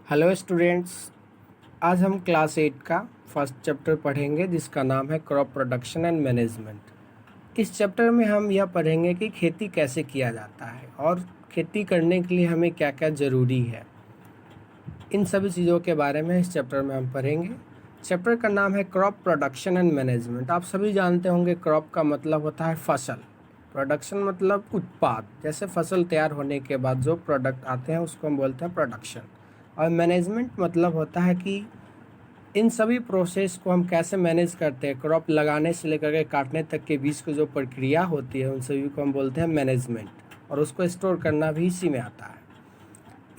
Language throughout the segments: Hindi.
Hello students. आज हम क्लास 8 का फर्स्ट चैप्टर पढ़ेंगे जिसका नाम है क्रॉप प्रोडक्शन एंड मैनेजमेंट। इस चैप्टर में हम यह पढ़ेंगे कि खेती कैसे किया जाता है और खेती करने के लिए हमें क्या क्या ज़रूरी है। इन सभी चीज़ों के बारे में इस चैप्टर में हम पढ़ेंगे। चैप्टर का नाम है क्रॉप प्रोडक्शन एंड मैनेजमेंट। आप सभी जानते होंगे क्रॉप का मतलब होता है फसल, प्रोडक्शन मतलब उत्पाद। जैसे फसल तैयार होने के बाद जो प्रोडक्ट आते हैं उसको हम बोलते हैं प्रोडक्शन। और मैनेजमेंट मतलब होता है कि इन सभी प्रोसेस को हम कैसे मैनेज करते हैं। क्रॉप लगाने से लेकर के काटने तक के बीच की जो प्रक्रिया होती है उन सभी को हम बोलते हैं मैनेजमेंट, और उसको स्टोर करना भी इसी में आता है।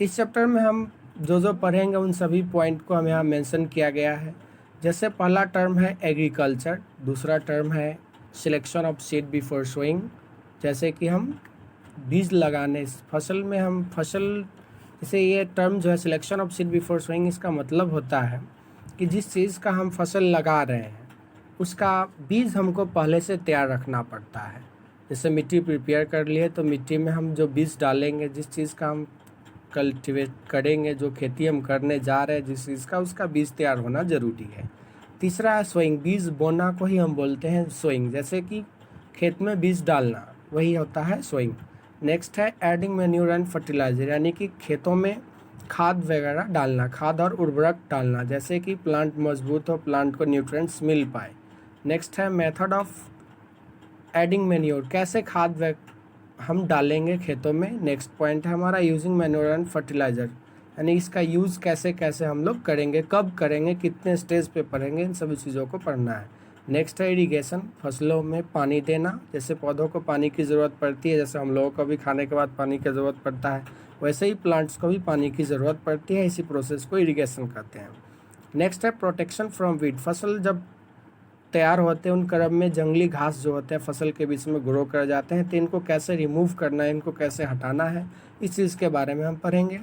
इस चैप्टर में हम जो पढ़ेंगे उन सभी पॉइंट को हम यहाँ मेंशन किया गया है। जैसे पहला टर्म है एग्रीकल्चर, दूसरा टर्म है selection of seed before sowing. जैसे कि हम बीज लगाने फसल में हम फसल जैसे ये टर्म जो है selection of seed before sowing, इसका मतलब होता है कि जिस चीज़ का हम फसल लगा रहे हैं उसका बीज हमको पहले से तैयार रखना पड़ता है। जैसे मिट्टी प्रिपेयर कर लिए तो मिट्टी में हम जो बीज डालेंगे, जिस चीज़ का हम कल्टिवेट करेंगे, जो खेती हम करने जा रहे हैं जिस चीज़ का, उसका बीज तैयार होना ज़रूरी है। तीसरा है सोइंग, बीज बोना को ही हम बोलते हैं सोइंग। जैसे कि खेत में बीज डालना वही होता है सोइंग। नेक्स्ट है एडिंग मैन्यूर एंड फर्टिलाइजर, यानी कि खेतों में खाद वगैरह डालना, खाद और उर्वरक डालना, जैसे कि प्लांट मजबूत हो, प्लांट को न्यूट्रिएंट्स मिल पाए। नेक्स्ट है मेथड ऑफ एडिंग मैन्योर, कैसे खाद हम डालेंगे खेतों में। नेक्स्ट पॉइंट है हमारा यूजिंग मैन्योर एंड फर्टिलाइजर, यानी इसका यूज़ कैसे कैसे हम लोग करेंगे, कब करेंगे, कितने स्टेज पे पढ़ेंगे, इन सभी चीज़ों को पढ़ना है। नेक्स्ट है इरिगेशन, फसलों में पानी देना। जैसे पौधों को पानी की ज़रूरत पड़ती है, जैसे हम लोगों को भी खाने के बाद पानी की ज़रूरत पड़ता है, वैसे ही प्लांट्स को भी पानी की ज़रूरत पड़ती है। इसी प्रोसेस को इरिगेशन कहते हैं। नेक्स्ट है प्रोटेक्शन फ्रॉम वीड, फसल जब तैयार होते हैं उन क्रम में जंगली घास जो होते हैं फसल के बीच में ग्रो कर जाते हैं, तो इनको कैसे रिमूव करना है, इनको कैसे हटाना है, इस चीज़ के बारे में हम पढ़ेंगे।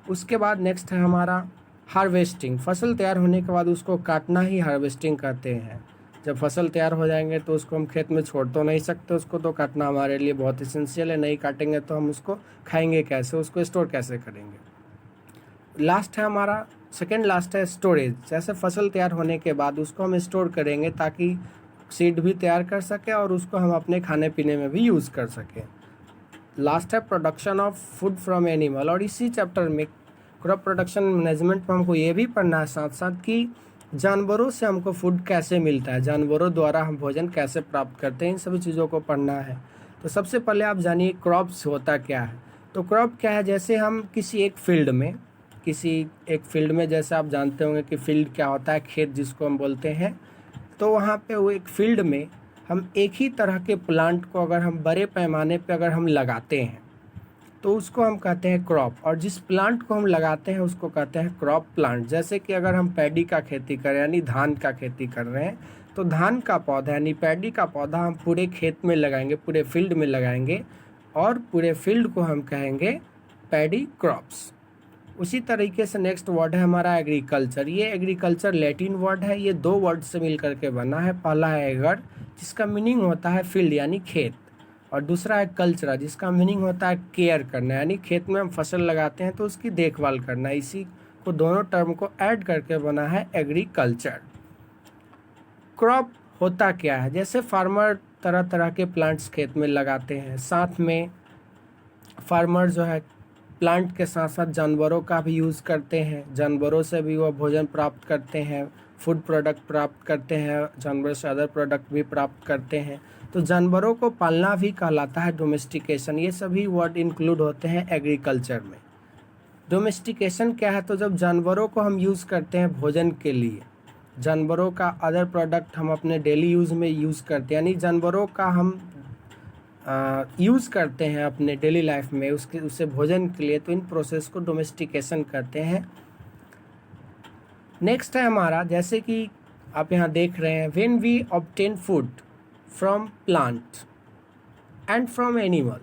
उसके बाद नेक्स्ट है हमारा हार्वेस्टिंग, फसल तैयार होने के बाद उसको काटना ही हार्वेस्टिंग कहते हैं। जब फसल तैयार हो जाएंगे तो उसको हम खेत में छोड़ तो नहीं सकते, उसको तो काटना हमारे लिए बहुत इसेंशियल है। नहीं काटेंगे तो हम उसको खाएंगे कैसे, उसको स्टोर कैसे करेंगे। लास्ट है हमारा सेकेंड लास्ट है स्टोरेज, जैसे फसल तैयार होने के बाद उसको हम स्टोर करेंगे ताकि सीड भी तैयार कर सके और उसको हम अपने खाने पीने में भी यूज़ कर सकें। लास्ट है production of food from animal, और इसी चैप्टर में क्रॉप प्रोडक्शन मैनेजमेंट में हमको ये भी पढ़ना है साथ साथ कि जानवरों से हमको फूड कैसे मिलता है, जानवरों द्वारा हम भोजन कैसे प्राप्त करते हैं, इन सभी चीज़ों को पढ़ना है। तो सबसे पहले आप जानिए क्रॉप्स होता क्या है। तो क्रॉप क्या है, जैसे हम किसी एक फील्ड में जैसे आप जानते होंगे कि फील्ड क्या होता है, खेत जिसको हम बोलते हैं। तो वहाँ पे वो एक फील्ड में हम एक ही तरह के प्लांट को अगर हम बड़े पैमाने पे अगर हम लगाते हैं तो उसको हम कहते हैं क्रॉप, और जिस प्लांट को हम लगाते हैं उसको कहते हैं क्रॉप प्लांट। जैसे कि अगर हम पैडी का खेती करें यानी धान का खेती कर रहे हैं तो धान का पौधा यानी पैडी का पौधा हम पूरे खेत में लगाएंगे, पूरे फील्ड में लगाएंगे, और पूरे फील्ड को हम कहेंगे पैडी क्रॉप्स। उसी तरीके से नेक्स्ट वर्ड है हमारा एग्रीकल्चर। ये एग्रीकल्चर लैटिन वर्ड है, ये दो वर्ड से मिल करके बना है। पहला है एगर, जिसका मीनिंग होता है फील्ड यानी खेत, और दूसरा है कल्चर, जिसका मीनिंग होता है केयर करना, यानी खेत में हम फसल लगाते हैं तो उसकी देखभाल करना। इसी को दोनों टर्म को ऐड करके बना है एग्रीकल्चर। क्रॉप होता क्या है, जैसे फार्मर तरह तरह के प्लांट्स खेत में लगाते हैं, साथ में फार्मर जो है प्लांट के साथ साथ जानवरों का भी यूज़ करते हैं, जानवरों से भी वो भोजन प्राप्त करते हैं, फूड प्रोडक्ट प्राप्त करते हैं, जानवरों से अदर प्रोडक्ट भी प्राप्त करते हैं। तो जानवरों को पालना भी कहलाता है डोमेस्टिकेशन। ये सभी वर्ड इंक्लूड होते हैं एग्रीकल्चर में। डोमेस्टिकेशन क्या है, तो जब जानवरों को हम यूज़ करते हैं भोजन के लिए, जानवरों का अदर प्रोडक्ट हम अपने डेली यूज़ में यूज़ करते हैं, यानी जानवरों का हम यूज़ करते हैं अपने डेली लाइफ में उससे भोजन के लिए, तो इन प्रोसेस को डोमेस्टिकेशन कहते हैं। नेक्स्ट है हमारा, जैसे कि आप यहाँ देख रहे हैं, when we obtain food from plant and from animal,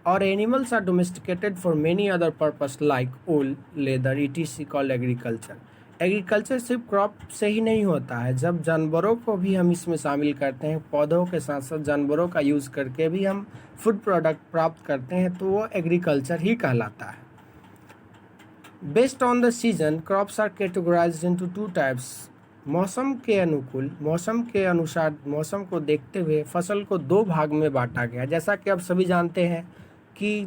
और animals are domesticated for many other purpose like wool, leather, it called agriculture. Agriculture सिर्फ क्रॉप से ही नहीं होता है, जब जानवरों को भी हम इसमें शामिल करते हैं, पौधों के साथ साथ जानवरों का यूज़ करके भी हम फूड प्रोडक्ट प्राप्त करते हैं, तो वो एग्रीकल्चर ही कहलाता है। Based on the season crops are categorised into two types. मौसम के अनुकूल, मौसम के अनुसार, मौसम को देखते हुए फसल को दो भाग में बांटा गया। जैसा कि आप सभी जानते हैं कि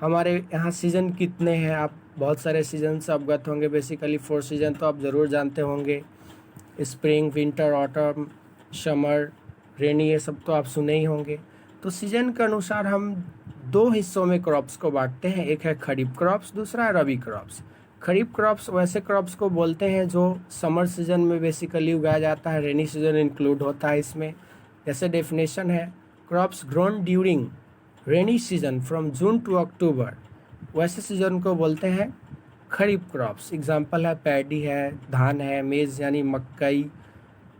हमारे यहाँ सीज़न कितने हैं, आप बहुत सारे सीज़न से अवगत होंगे। बेसिकली 4 सीज़न तो आप ज़रूर जानते होंगे, स्प्रिंग, विंटर, ऑटम, समर, रेनी, ये सब तो आप सुने ही होंगे। तो सीज़न के अनुसार हम दो हिस्सों में क्रॉप्स को बांटते हैं, एक है खरीफ क्रॉप्स, दूसरा है रबी क्रॉप्स। खरीफ क्रॉप्स वैसे क्रॉप्स को बोलते हैं जो समर सीजन में बेसिकली उगाया जाता है, रेनी सीजन इंक्लूड होता है इसमें। जैसे डेफिनेशन है, crops grown during rainy season from June to October, वैसे सीजन को बोलते हैं खरीफ क्रॉप्स। एग्जांपल है पैडी है, धान है, मेज़ यानी मकई,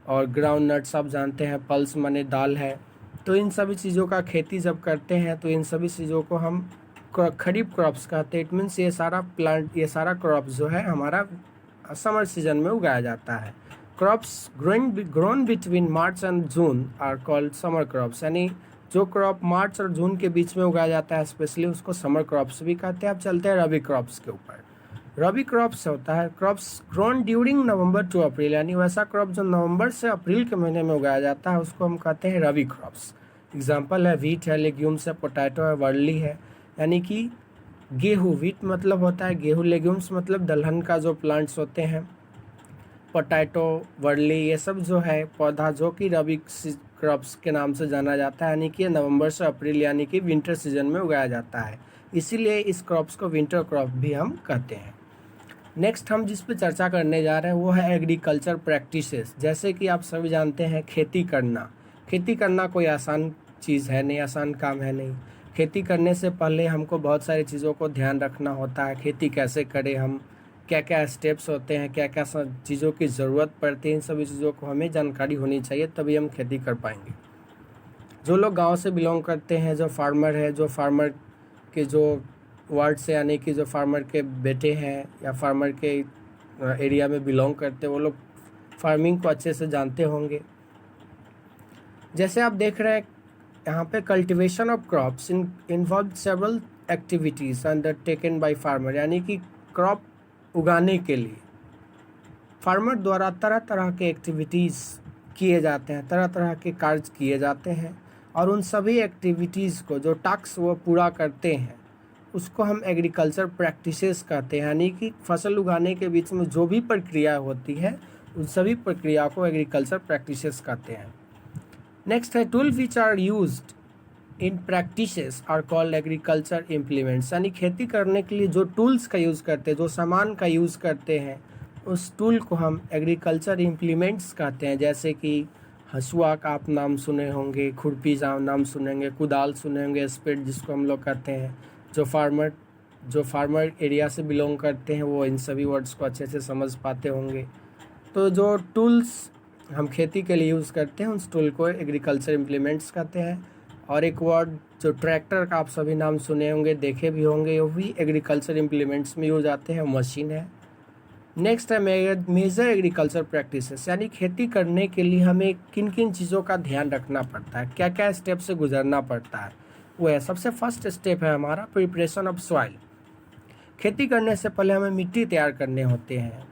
और ग्राउंड नट्स आप जानते हैं, पल्स माने दाल है। तो इन सभी चीज़ों का खेती जब करते हैं तो इन सभी चीज़ों को हम खरीफ क्रॉप्स कहते हैं। इट मीन्स ये सारा प्लांट, ये सारा क्रॉप्स जो है हमारा समर सीजन में उगाया जाता है। Crops grown between March and June are called summer crops, यानी जो क्रॉप मार्च और जून के बीच में उगाया जाता है स्पेशली उसको समर क्रॉप्स भी कहते हैं। अब चलते हैं रबी क्रॉप्स के ऊपर। रबी क्रॉप्स होता है crops grown during November to April, यानी वैसा क्रॉप जो नवंबर से अप्रैल के महीने में उगाया जाता है उसको हम कहते हैं रबी क्रॉप्स। एग्जांपल है व्हीट है, लेग्यूम्स है, पोटैटो है, वर्ली है, यानी कि गेहूँ। व्हीट मतलब होता है गेहूँ, लेग्यूम्स मतलब दलहन का जो प्लांट्स होते हैं, पोटैटो, वर्ली, ये सब जो है पौधा जो कि रबी क्रॉप्स के नाम से जाना जाता है, यानी कि नवंबर से अप्रैल यानी कि विंटर सीजन में उगाया जाता है। इसीलिए इस क्रॉप्स को विंटर क्रॉप भी हम कहते हैं। नेक्स्ट हम जिस पे चर्चा करने जा रहे हैं वो है एग्रीकल्चर प्रैक्टिसेस। जैसे कि आप सभी जानते हैं खेती करना, खेती करना कोई आसान चीज़ है नहीं, आसान काम है नहीं। खेती करने से पहले हमको बहुत सारी चीज़ों को ध्यान रखना होता है। खेती कैसे करें हम, क्या क्या स्टेप्स होते हैं, क्या क्या चीज़ों की ज़रूरत पड़ती है, इन सभी चीज़ों को हमें जानकारी होनी चाहिए, तभी हम खेती कर पाएंगे। जो लोग गांव से बिलोंग करते हैं, जो फार्मर है, जो फार्मर के जो वार्ड से यानी कि जो फार्मर के बेटे हैं या फार्मर के एरिया में बिलोंग करते हैं, वो लोग फार्मिंग को अच्छे से जानते होंगे। जैसे आप देख रहे हैं यहाँ पे cultivation of crops involve several activities undertaken by farmer, यानी कि क्रॉप उगाने के लिए फार्मर द्वारा तरह तरह के एक्टिविटीज़ किए जाते हैं, तरह तरह के कार्य किए जाते हैं, और उन सभी एक्टिविटीज़ को जो टास्क वो पूरा करते हैं उसको हम एग्रीकल्चर प्रैक्टिसेस कहते हैं। यानी कि फसल उगाने के बीच में जो भी प्रक्रिया होती है उन सभी प्रक्रिया को एग्रीकल्चर प्रैक्टिसेस कहते हैं। नेक्स्ट है tool which are used in practices are called agriculture implements, यानी खेती करने के लिए जो टूल्स का यूज़ करते हैं, जो सामान का यूज़ करते हैं, उस टूल को हम एग्रीकल्चर इम्प्लीमेंट्स कहते हैं। जैसे कि हसुआ का आप नाम सुने होंगे, खुरपी नाम सुनेंगे, कुदाल सुने होंगे, स्पेड जिसको हम लोग कहते हैं। जो फार्मर एरिया से बिलोंग करते हैं वो इन सभी वर्ड्स को अच्छे से समझ पाते होंगे। तो जो टूल्स हम खेती के लिए यूज़ करते हैं उस टूल को एग्रीकल्चर इम्प्लीमेंट्स कहते हैं। और एक वर्ड जो ट्रैक्टर का आप सभी नाम सुने होंगे, देखे भी होंगे, वो भी एग्रीकल्चर इम्प्लीमेंट्स में यूज आते हैं, मशीन है। नेक्स्ट है मेजर एग्रीकल्चर प्रैक्टिसेस, यानी खेती करने के लिए हमें किन किन चीज़ों का ध्यान रखना पड़ता है, क्या क्या स्टेप से गुजरना पड़ता है। वो है सबसे फर्स्ट स्टेप है हमारा प्रिपरेशन ऑफ सॉइल। खेती करने से पहले हमें मिट्टी तैयार करने होते हैं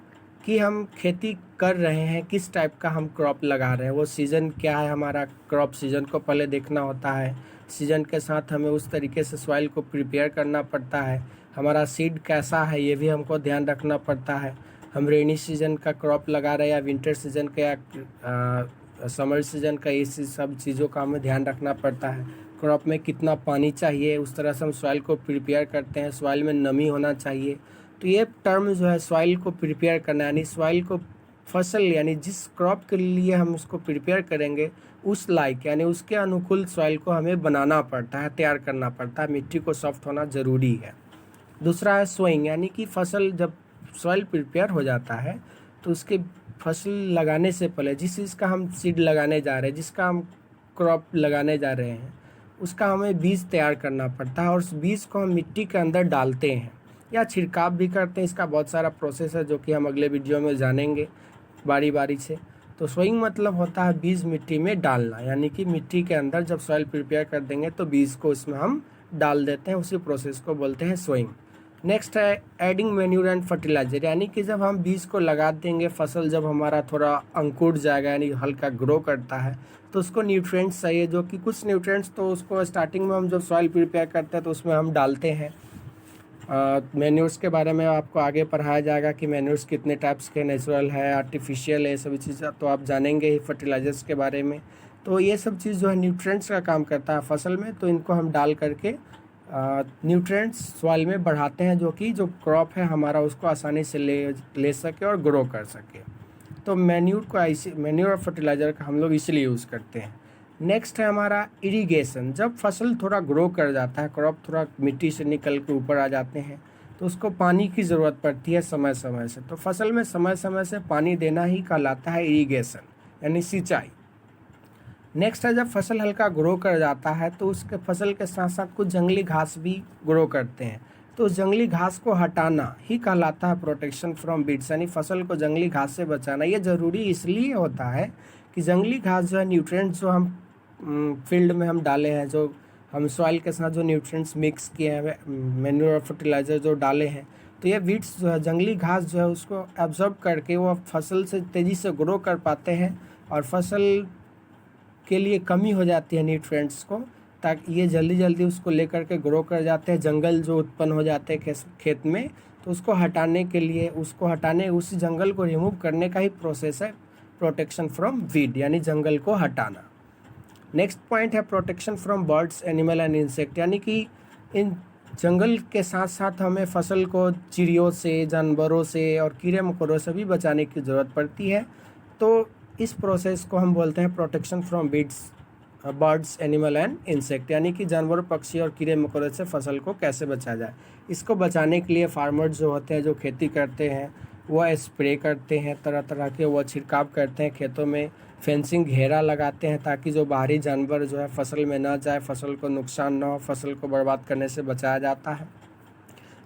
कि हम खेती कर रहे हैं, किस टाइप का हम क्रॉप लगा रहे हैं, वो सीज़न क्या है हमारा, क्रॉप सीज़न को पहले देखना होता है। सीज़न के साथ हमें उस तरीके से सॉइल को प्रिपेयर करना पड़ता है। हमारा सीड कैसा है ये भी हमको ध्यान रखना पड़ता है। हम रेनी सीज़न का क्रॉप लगा रहे हैं या विंटर सीज़न का या समर सीज़न का, इस सब चीज़ों का हमें ध्यान रखना पड़ता है। क्रॉप में कितना पानी चाहिए, उस तरह से हम सॉइल को प्रिपेयर करते हैं। सॉइल में नमी होना चाहिए। तो ये टर्म जो है सॉइल को प्रिपेयर करना, यानी सॉइल को फसल यानी जिस क्रॉप के लिए हम उसको प्रिपेयर करेंगे उस लायक यानी उसके अनुकूल सॉइल को हमें बनाना पड़ता है, तैयार करना पड़ता है। मिट्टी को सॉफ्ट होना ज़रूरी है। दूसरा है सोइंग, यानी कि फसल जब सॉइल प्रिपेयर हो जाता है तो उसके फसल लगाने से पहले जिस चीज़ का हम सीड लगाने जा रहे हैं, जिसका हम क्रॉप लगाने जा रहे हैं, उसका हमें बीज तैयार करना पड़ता है और उस बीज को हम मिट्टी के अंदर डालते हैं या छिड़काव भी करते हैं। इसका बहुत सारा प्रोसेस है जो कि हम अगले वीडियो में जानेंगे बारी बारी से। तो सोइंग मतलब होता है बीज मिट्टी में डालना, यानी कि मिट्टी के अंदर जब सॉइल प्रिपेयर कर देंगे तो बीज को इसमें हम डाल देते हैं, उसी प्रोसेस को बोलते हैं सोइंग। नेक्स्ट है एडिंग मैन्यूर एंड फर्टिलाइजर, यानी कि जब हम बीज को लगा देंगे, फसल जब हमारा थोड़ा अंकुर जाएगा यानी हल्का ग्रो करता है, तो उसको न्यूट्रिएंट्स चाहिए, जो कि कुछ न्यूट्रिएंट्स तो उसको स्टार्टिंग में हम जब सॉइल प्रिपेयर करते हैं तो उसमें हम डालते हैं। मैन्यूर्स के बारे में आपको आगे पढ़ाया जाएगा कि मैन्यूर्स कितने टाइप्स के, नेचुरल है, आर्टिफिशियल है, सभी चीज़ तो आप जानेंगे ही फर्टिलाइजर्स के बारे में। तो ये सब चीज़ जो है न्यूट्रिएंट्स का काम करता है फसल में, तो इनको हम डाल करके न्यूट्रिएंट्स सॉइल में बढ़ाते हैं, जो कि जो क्रॉप है हमारा उसको आसानी से ले सके और ग्रो कर सके। तो मैन्यूर और फर्टिलाइज़र का हम लोग इसलिए यूज़ करते हैं। नेक्स्ट है हमारा इरिगेशन। जब फसल थोड़ा ग्रो कर जाता है, क्रॉप थोड़ा मिट्टी से निकल के ऊपर आ जाते हैं, तो उसको पानी की ज़रूरत पड़ती है समय समय से। तो फसल में समय समय से पानी देना ही कहलाता है इरिगेशन, यानी सिंचाई। नेक्स्ट है जब फसल हल्का ग्रो कर जाता है तो उसके फसल के साथ साथ कुछ जंगली घास भी ग्रो करते हैं, तो उस जंगली घास को हटाना ही कहलाता है प्रोटेक्शन फ्रॉम वीड्स, यानी फसल को जंगली घास से बचाना। ये ज़रूरी इसलिए होता है कि जंगली घास जो है न्यूट्रिएंट्स जो हम फील्ड में हम डाले हैं, जो हम सॉइल के साथ जो न्यूट्रिएंट्स मिक्स किए हैं, मैन्यूर और फर्टिलाइज़र जो डाले हैं, तो ये वीड्स जो है, जंगली घास जो है, उसको एब्जॉर्ब करके वो फसल से तेज़ी से ग्रो कर पाते हैं और फसल के लिए कमी हो जाती है न्यूट्रिएंट्स को, ताकि ये जल्दी जल्दी उसको लेकर के ग्रो कर जाते हैं। जंगल जो उत्पन्न हो जाते हैं खेत में, तो उसको हटाने के लिए, उस जंगल को रिमूव करने का ही प्रोसेस है प्रोटेक्शन फ्रॉम वीड, यानी जंगल को हटाना। नेक्स्ट पॉइंट है protection from birds, animal and insect, यानी कि इन जंगल के साथ साथ हमें फसल को चिड़ियों से, जानवरों से और कीड़े मकोड़ों से भी बचाने की ज़रूरत पड़ती है। तो इस प्रोसेस को हम बोलते हैं protection from birds, animal and insect, यानी कि जानवर, पक्षी और कीड़े मकोड़े से फसल को कैसे बचाया जाए। इसको बचाने के लिए फार्मर्स जो होते हैं, जो खेती करते हैं, वह स्प्रे करते हैं तरह तरह के, वह छिड़काव करते हैं खेतों में, फेंसिंग घेरा लगाते हैं ताकि जो बाहरी जानवर जो है फसल में ना जाए, फसल को नुकसान ना हो, फसल को बर्बाद करने से बचाया जाता है।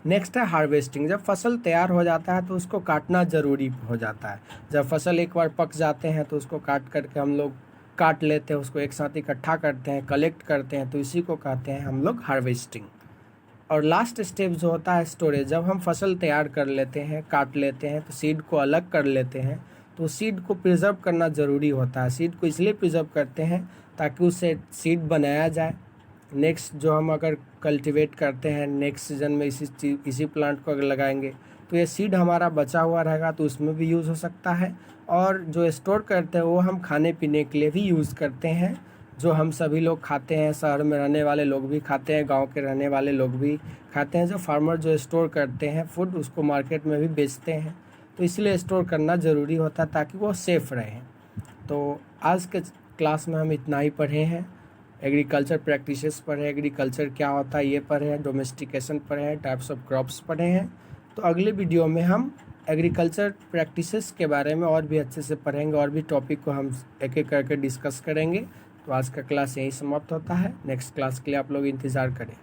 नेक्स्ट है हार्वेस्टिंग। जब फसल तैयार हो जाता है तो उसको काटना ज़रूरी हो जाता है। जब फसल एक बार पक जाते हैं तो उसको काट करके हम लोग काट लेते हैं, उसको एक साथ इकट्ठा करते हैं, कलेक्ट करते हैं, तो इसी को कहते हैं हम लोग हार्वेस्टिंग। और लास्ट स्टेप जो होता है स्टोरेज। जब हम फसल तैयार कर लेते हैं, काट लेते हैं, तो सीड को अलग कर लेते हैं, तो सीड को प्रिजर्व करना ज़रूरी होता है। सीड को इसलिए प्रिजर्व करते हैं ताकि उससे सीड बनाया जाए। नेक्स्ट जो हम अगर कल्टीवेट करते हैं, नेक्स्ट सीजन में इसी प्लांट को अगर लगाएंगे तो ये सीड हमारा बचा हुआ रहेगा, तो उसमें भी यूज़ हो सकता है। और जो स्टोर करते हैं वो हम खाने पीने के लिए भी यूज़ करते हैं, जो हम सभी लोग खाते हैं, शहर में रहने वाले लोग भी खाते हैं, गांव के रहने वाले लोग भी खाते हैं। जो फार्मर जो स्टोर करते हैं फूड, उसको मार्केट में भी बेचते हैं, तो इसलिए स्टोर करना ज़रूरी होता है ताकि वो सेफ़ रहें। तो आज के क्लास में हम इतना ही पढ़े हैं। एग्रीकल्चर प्रैक्टिसेस पढ़े, एग्रीकल्चर क्या होता है ये पढ़े, डोमेस्टिकेशन पढ़े, टाइप्स ऑफ क्रॉप्स पढ़े हैं। तो अगले वीडियो में हम एग्रीकल्चर प्रैक्टिसेस के बारे में और भी अच्छे से पढ़ेंगे, और भी टॉपिक को हम एक एक करके डिस्कस करेंगे। तो आज का क्लास यहीं समाप्त होता है। नेक्स्ट क्लास के लिए आप लोग इंतज़ार करें।